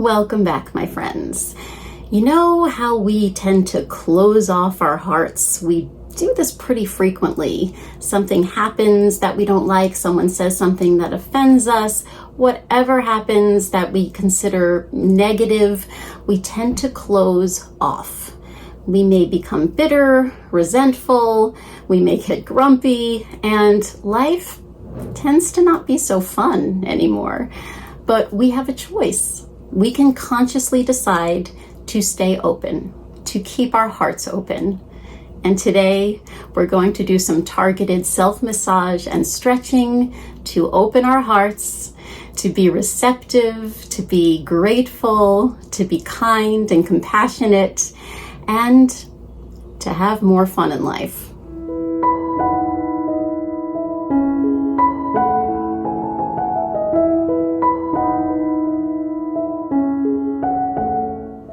Welcome back, my friends. You know how we tend to close off our hearts? We do this pretty frequently. Something happens that we don't like, someone says something that offends us, whatever happens that we consider negative, we tend to close off. We may become bitter, resentful, we may get grumpy, and life tends to not be so fun anymore. But we have a choice. We can consciously decide to stay open, to keep our hearts open. And today we're going to do some targeted self-massage and stretching to open our hearts, to be receptive, to be grateful, to be kind and compassionate, and to have more fun in life.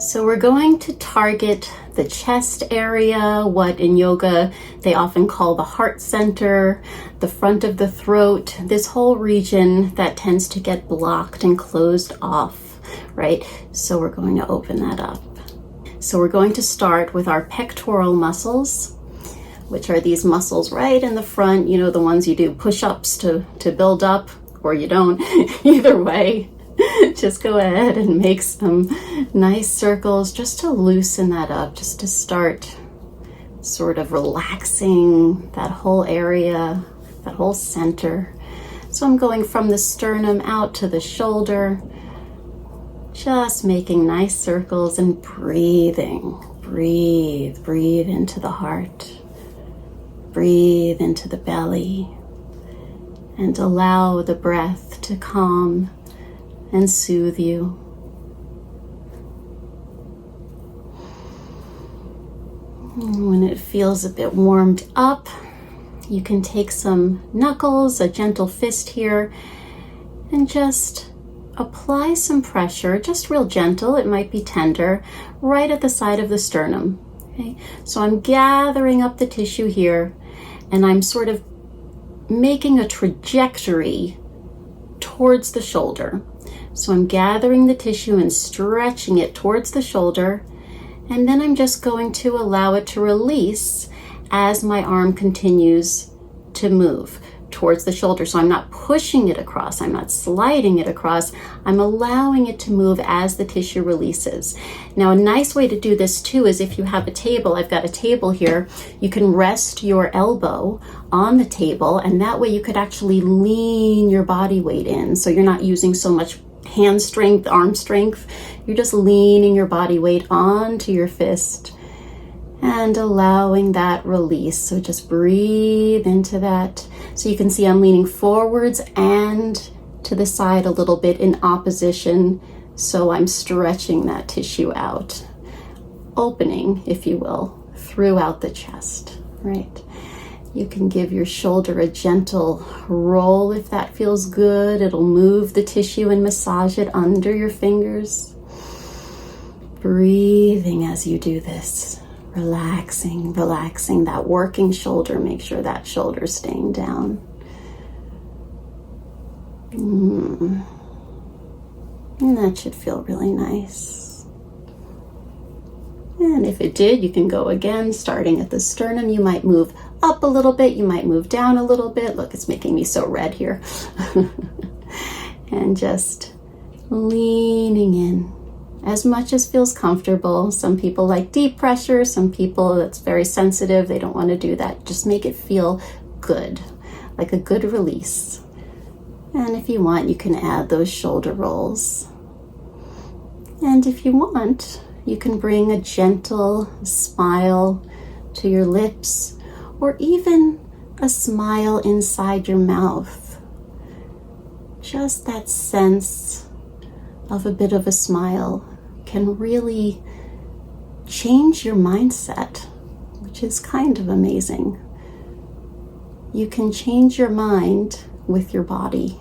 So we're going to target the chest area, what in yoga they often call the heart center, the front of the throat, this whole region that tends to get blocked and closed off, right? So we're going to open that up. So we're going to start with our pectoral muscles, which are these muscles right in the front, you know, the ones you do push-ups to build up, or you don't, either way. Just go ahead and make some nice circles just to loosen that up, just to start sort of relaxing that whole area, that whole center. So I'm going from the sternum out to the shoulder, just making nice circles and breathing. Breathe into the heart. Breathe into the belly. And allow the breath to calm and soothe you. When it feels a bit warmed up, you can take some knuckles, a gentle fist here, and just apply some pressure, just real gentle, it might be tender, right at the side of the sternum. Okay? So I'm gathering up the tissue here, and I'm sort of making a trajectory towards the shoulder. So I'm gathering the tissue and stretching it towards the shoulder, and then I'm just going to allow it to release as my arm continues to move towards the shoulder. So I'm not pushing it across, I'm not sliding it across, I'm allowing it to move as the tissue releases. Now, a nice way to do this too is if you have a table, I've got a table here, you can rest your elbow on the table, and that way you could actually lean your body weight in. So you're not using so much hand strength, arm strength, you're just leaning your body weight onto your fist and allowing that release. So just breathe into that. So you can see I'm leaning forwards and to the side a little bit in opposition. So I'm stretching that tissue out, opening, if you will, throughout the chest, right? You can give your shoulder a gentle roll if that feels good. It'll move the tissue and massage it under your fingers. Breathing as you do this. Relaxing that working shoulder. Make sure that shoulder's staying down. And that should feel really nice. And if it did, you can go again, starting at the sternum. You might move up a little bit, you might move down a little bit. Look, it's making me so red here. And just leaning in as much as feels comfortable. Some people like deep pressure, some people that's very sensitive, they don't want to do that. Just make it feel good, like a good release. And if you want, you can add those shoulder rolls. And if you want, you can bring a gentle smile to your lips, or even a smile inside your mouth. Just that sense of a bit of a smile can really change your mindset, which is kind of amazing. You can change your mind with your body,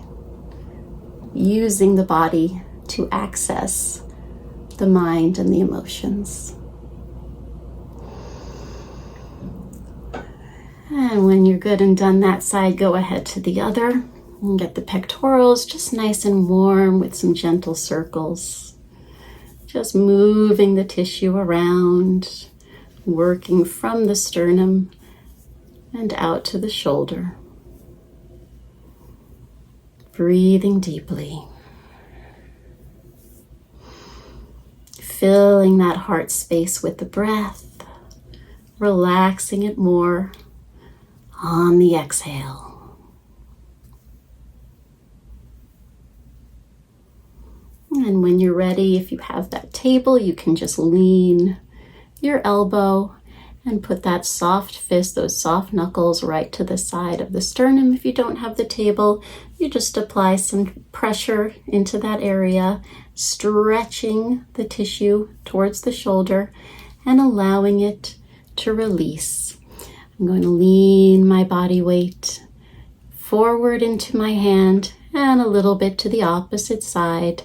using the body to access the mind and the emotions. And when you're good and done that side, go ahead to the other and get the pectorals just nice and warm with some gentle circles. Just moving the tissue around, working from the sternum and out to the shoulder. Breathing deeply. Filling that heart space with the breath, relaxing it more on the exhale. And when you're ready, if you have that table, you can just lean your elbow and put that soft fist, those soft knuckles right to the side of the sternum. If you don't have the table, you just apply some pressure into that area, stretching the tissue towards the shoulder and allowing it to release. I'm going to lean my body weight forward into my hand and a little bit to the opposite side,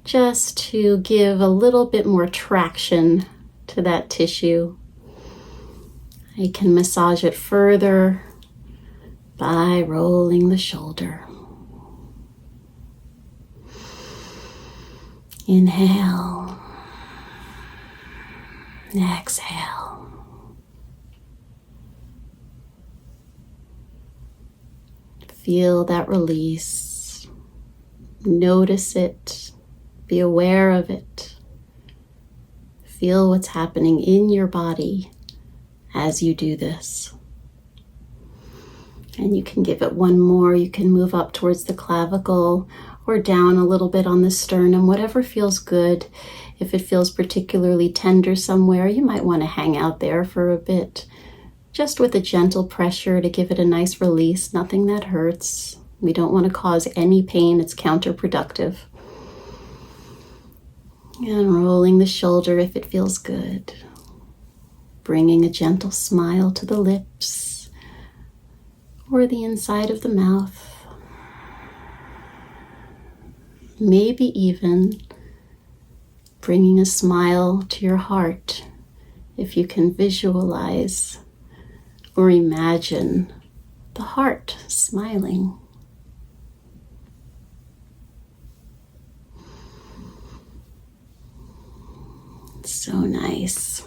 just to give a little bit more traction to that tissue. I can massage it further by rolling the shoulder. Inhale. Exhale. Feel that release. Notice it. Be aware of it. Feel what's happening in your body as you do this. And you can give it one more. You can move up towards the clavicle or down a little bit on the sternum, whatever feels good. If it feels particularly tender somewhere, you might want to hang out there for a bit, just with a gentle pressure to give it a nice release, nothing that hurts. We don't want to cause any pain. It's counterproductive. And rolling the shoulder if it feels good. Bringing a gentle smile to the lips or the inside of the mouth. Maybe even bringing a smile to your heart if you can visualize or imagine the heart smiling. So nice.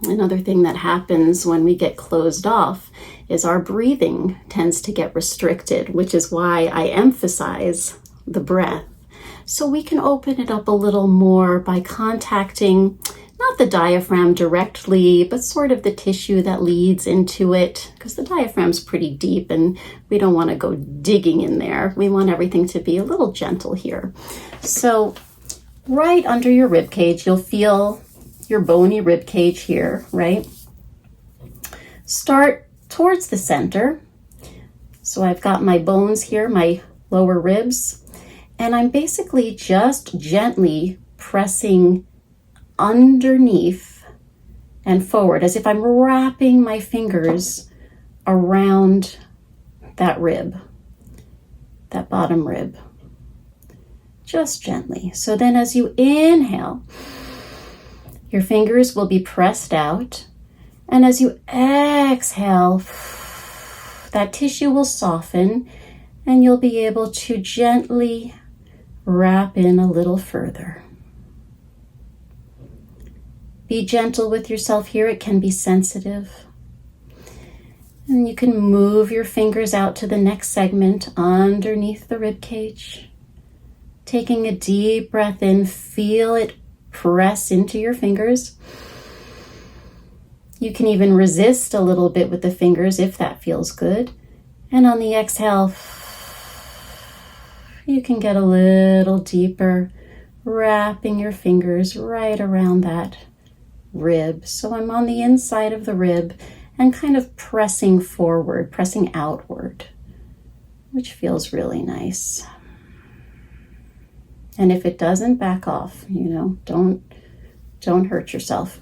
Another thing that happens when we get closed off is our breathing tends to get restricted, which is why I emphasize the breath. So we can open it up a little more by contacting not the diaphragm directly, but sort of the tissue that leads into it, because the diaphragm's pretty deep and we don't want to go digging in there. We want everything to be a little gentle here. So right under your rib cage, you'll feel your bony rib cage here, right? Start towards the center. So I've got my bones here, my lower ribs, and I'm basically just gently pressing underneath and forward as if I'm wrapping my fingers around that rib, that bottom rib, just gently. So then as you inhale, your fingers will be pressed out, and as you exhale, that tissue will soften and you'll be able to gently wrap in a little further. Be gentle with yourself here. It can be sensitive. And you can move your fingers out to the next segment underneath the rib cage. Taking a deep breath in, feel it press into your fingers. You can even resist a little bit with the fingers if that feels good. And on the exhale, you can get a little deeper, wrapping your fingers right around that rib. So I'm on the inside of the rib and kind of pressing forward, pressing outward, which feels really nice. And if it doesn't, back off, don't hurt yourself.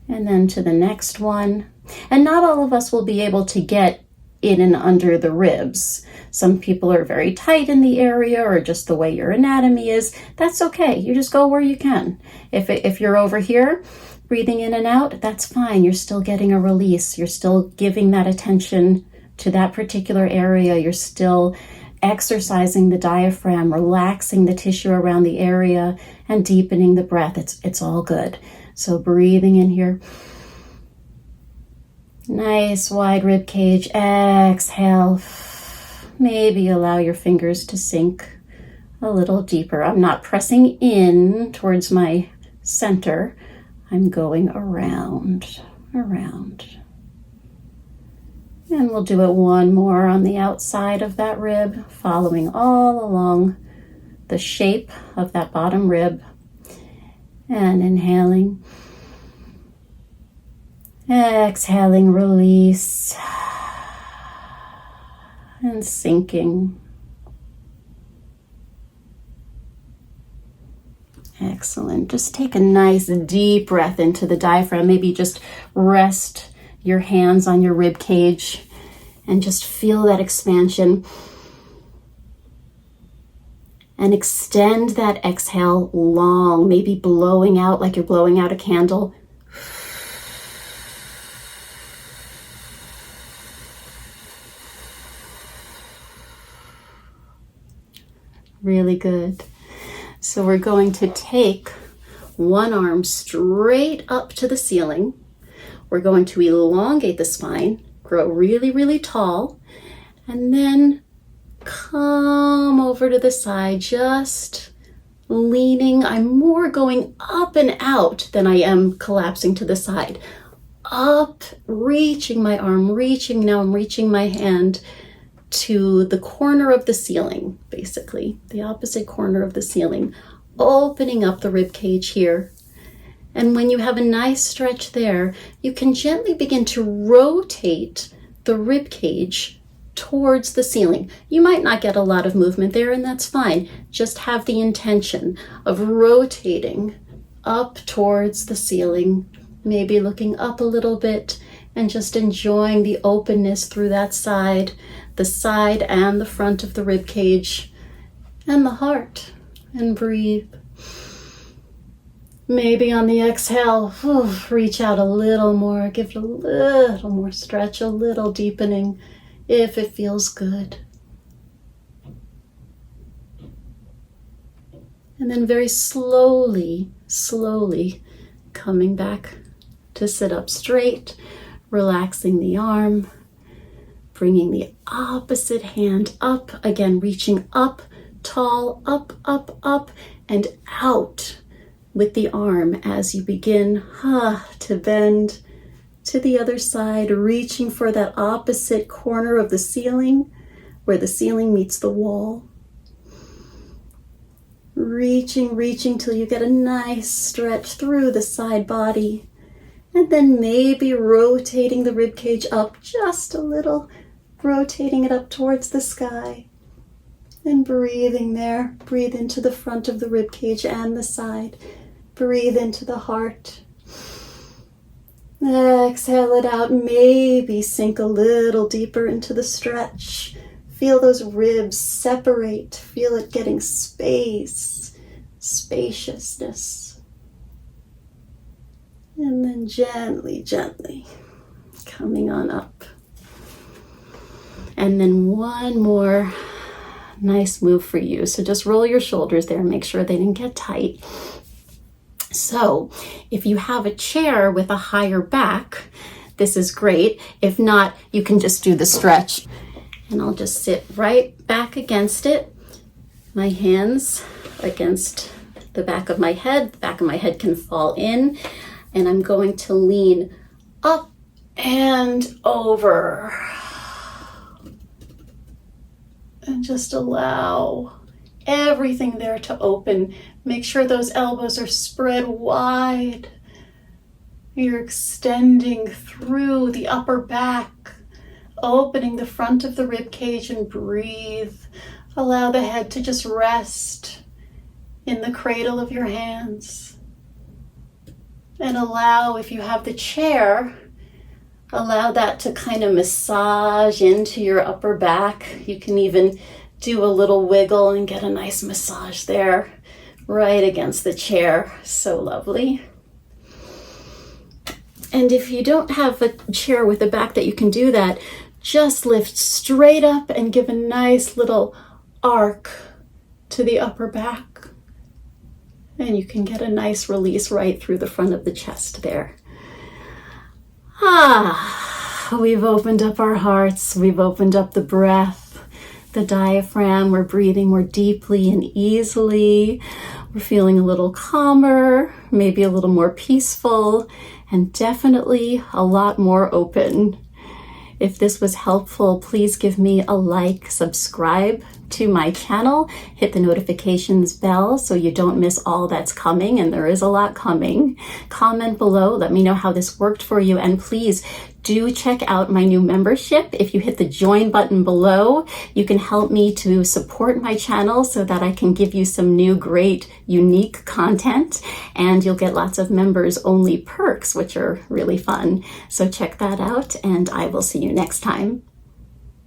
And then to the next one. And not all of us will be able to get in and under the ribs. Some people are very tight in the area or just the way your anatomy is. That's okay. You just go where you can. If you're over here, breathing in and out, that's fine. You're still getting a release. You're still giving that attention to that particular area. You're still exercising the diaphragm, relaxing the tissue around the area, and deepening the breath. It's all good. So breathing in here. Nice wide rib cage. Exhale. Maybe allow your fingers to sink a little deeper. I'm not pressing in towards my center. I'm going around. And we'll do it one more on the outside of that rib, following all along the shape of that bottom rib. And inhaling. Exhaling, release. And sinking. Excellent. Just take a nice deep breath into the diaphragm. Maybe just rest your hands on your rib cage and just feel that expansion. And extend that exhale long, maybe blowing out like you're blowing out a candle. Really good. So we're going to take one arm straight up to the ceiling. We're going to elongate the spine, grow really, really tall, and then come over to the side, just leaning. I'm more going up and out than I am collapsing to the side. Up, reaching my arm, now I'm reaching my hand to the corner of the ceiling, basically, the opposite corner of the ceiling, opening up the rib cage here. And when you have a nice stretch there, you can gently begin to rotate the rib cage towards the ceiling. You might not get a lot of movement there, and that's fine. Just have the intention of rotating up towards the ceiling, maybe looking up a little bit and just enjoying the openness through that side, the side and the front of the rib cage, and the heart. And breathe. Maybe on the exhale, reach out a little more, give it a little more stretch, a little deepening if it feels good. And then very slowly coming back to sit up straight, relaxing the arm, bringing the opposite hand up, again reaching up, tall, up, and out with the arm as you begin to bend to the other side, reaching for that opposite corner of the ceiling where the ceiling meets the wall. Reaching till you get a nice stretch through the side body, and then maybe rotating the rib cage up just a little, rotating it up towards the sky. And breathing there. Breathe into the front of the rib cage and the side. Breathe into the heart. Exhale it out. Maybe sink a little deeper into the stretch. Feel those ribs separate. Feel it getting space, spaciousness. And then gently coming on up. And then one more nice move for you. So just roll your shoulders there, make sure they didn't get tight. So if you have a chair with a higher back, this is great. If not, you can just do the stretch. And I'll just sit right back against it. My hands against the back of my head. The back of my head can fall in. And I'm going to lean up and over. And just allow everything there to open. Make sure those elbows are spread wide. You're extending through the upper back, opening the front of the rib cage, and breathe. Allow the head to just rest in the cradle of your hands. And allow, if you have the chair, allow that to kind of massage into your upper back. You can even do a little wiggle and get a nice massage there, right against the chair. So lovely. And if you don't have a chair with a back that you can do that, just lift straight up and give a nice little arc to the upper back. And you can get a nice release right through the front of the chest there. We've opened up our hearts. We've opened up the breath, the diaphragm. We're breathing more deeply and easily. We're feeling a little calmer, maybe a little more peaceful, and definitely a lot more open. If this was helpful, please give me a like, subscribe to my channel, hit the notifications bell so you don't miss all that's coming, and there is a lot coming. Comment below, let me know how this worked for you, and please do check out my new membership. If you hit the join button below, you can help me to support my channel so that I can give you some new great unique content, and you'll get lots of members only perks, which are really fun. So check that out, and I will see you next time.